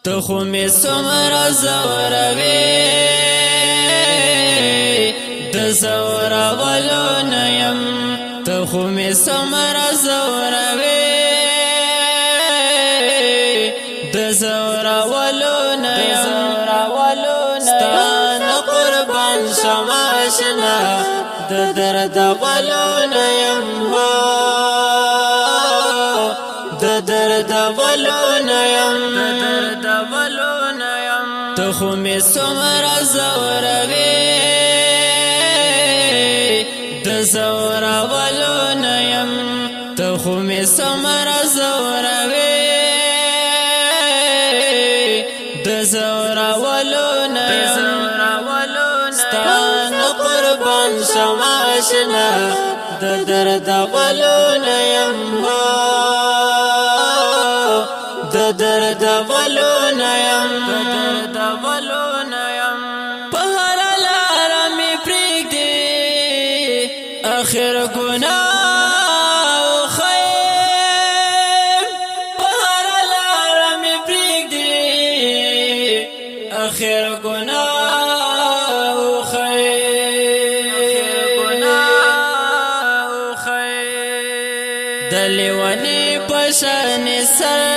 تو خو می سمر زوروی د زور ولو نیم تو خو می سمر زوروی د زور ولو نیم ستان قربان شماشنا د درد ولو نیم د درد ولو نیم تو خو می سمر زوروی د زور ولو نیم تو خو می سمر زوروی د زور ولو نیم ستان قربان شماشنا د درد ولو نیم د درد ولو نیم پهر لار می پریږدي اخر گناه خیر پهر لار می پریږدي اخر گناه خیر دلیوانی پشن سر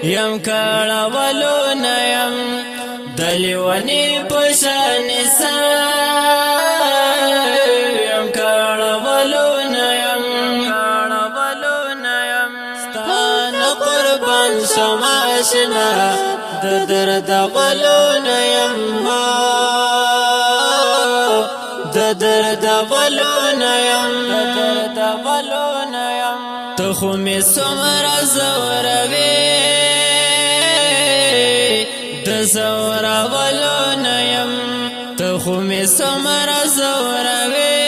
یم کړه ولو نیم دلیوانی پشان سر یم کړه ولو نیم ستان قربان شماشنا د درد ولو نیم د درد ولو نیم تو خو می سمر زوروی د زور ولو نیم تو خو می سمر زوروی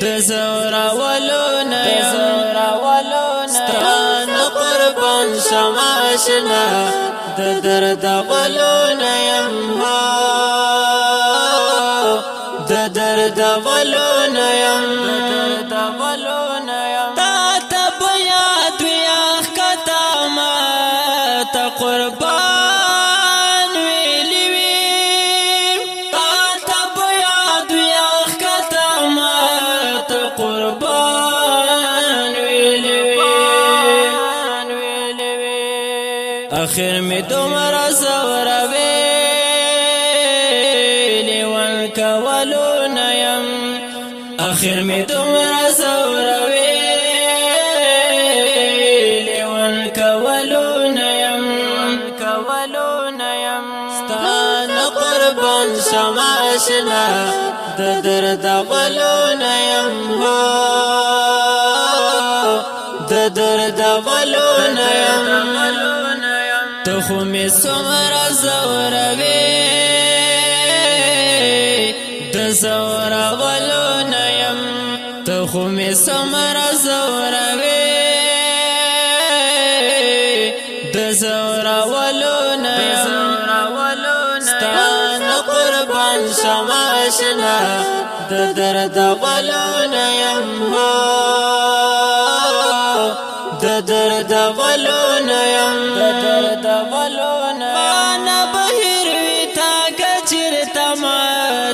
د زور ولو نیم ستان قربان شماشنا د درد ولو نیم د درد ولو نیم قربان ویلی وی تا بیاد یخ کتم تا قربان ویلی وی اخر می دومر زوروی لیوان کولو نیم اخر می دومر زوروی لیوان کولو قربان شماشنا د درد ولو نیم د درد ولو نیم تو خو می سمر زوروی د زور ولو نیم تو خو می سمر زوروی د زور ولو نیم قربان شماشنا د درد ولو نیم د درد ولو نیم انا بهر وی تا کچر تما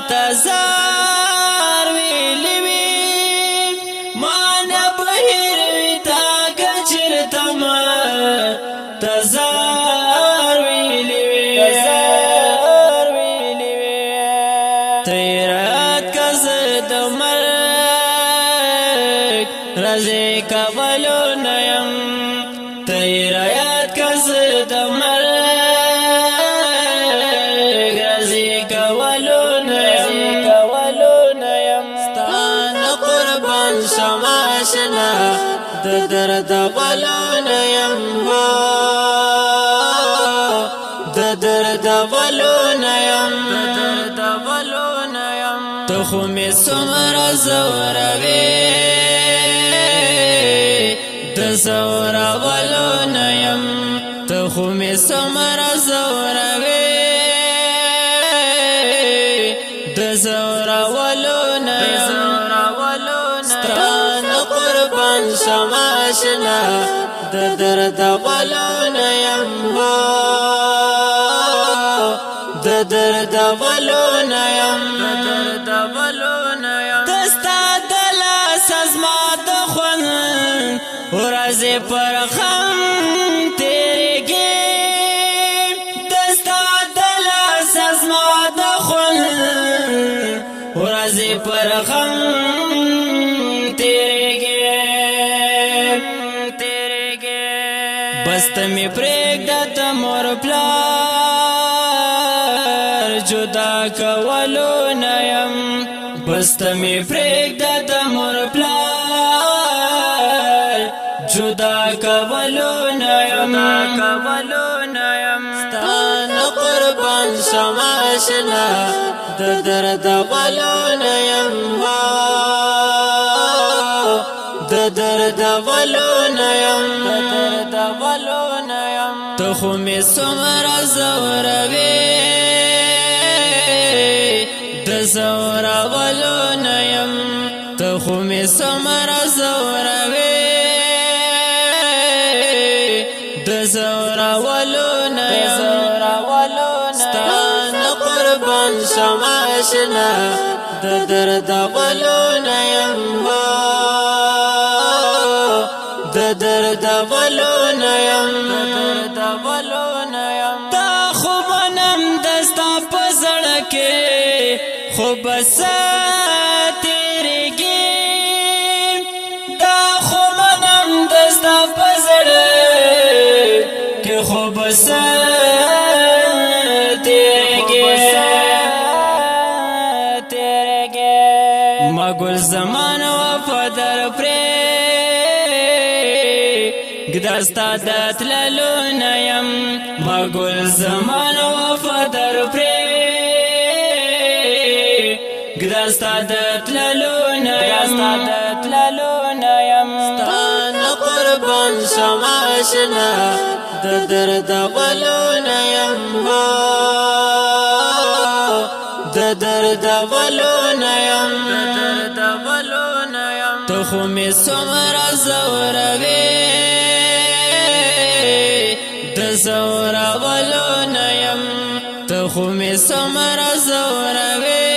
تزار ویلی وی مانا بهر وی تا کچر تما تزار ویلی وی رضی کولو نیم تیرایت کس دمر رضی کولو نیم ستان قربان شماشنا د درد ولو نیم د درد ولو نیم تو خو می سمر زوروی د زور ولو نیم تو خو می سمر زوروی د زور ولو نیم ستان قربان شماشنا د درد غلونه یم د درد غلونه یم دستا د لاس زما د خوند ورځې پر خم تیریږي دستا د لاس زما د خوند ورځې پر خم بست می پرېږده د مور پلار جدا کولو نه یم بست می پرېږده د مور پلار جدا کولو نه یم ستا نه قربان شم اشنا د درد غلونه یم د درد غلونه یم ته خو مې څومره ځوروې د ځورولو یم ته خو مې څومره ځوروې د ځورولو یم ستا نه قربان شم اشنا د درد غلونه یم د درد غلونه یم تا خو منم دستا په زړه کې خو بس تیریږي تا خو منم دستا په زړه کې خو بس تیریږي ما ګل زمان وفادار دستا د تللو نه یم ما ګل زمان وفادار پرېږ دستا د تللو نه یم ستا نه قربان شم اشنا د درد غلونه یم د درد غلونه یم ته خو مې څومره ځوروې د ځورولو یم ته خو مې څومره ځوروې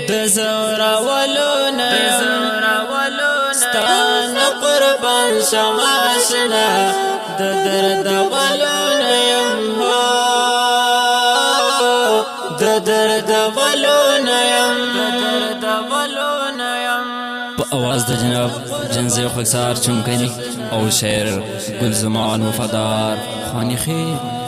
د ځورولو یم ستا نه قربان شم اشنا د درد غلونه یم د درد غلونه یم په اواز د جناب جنزی خاکسار چمکنی او شعر گل زمان وفادار خانی خیر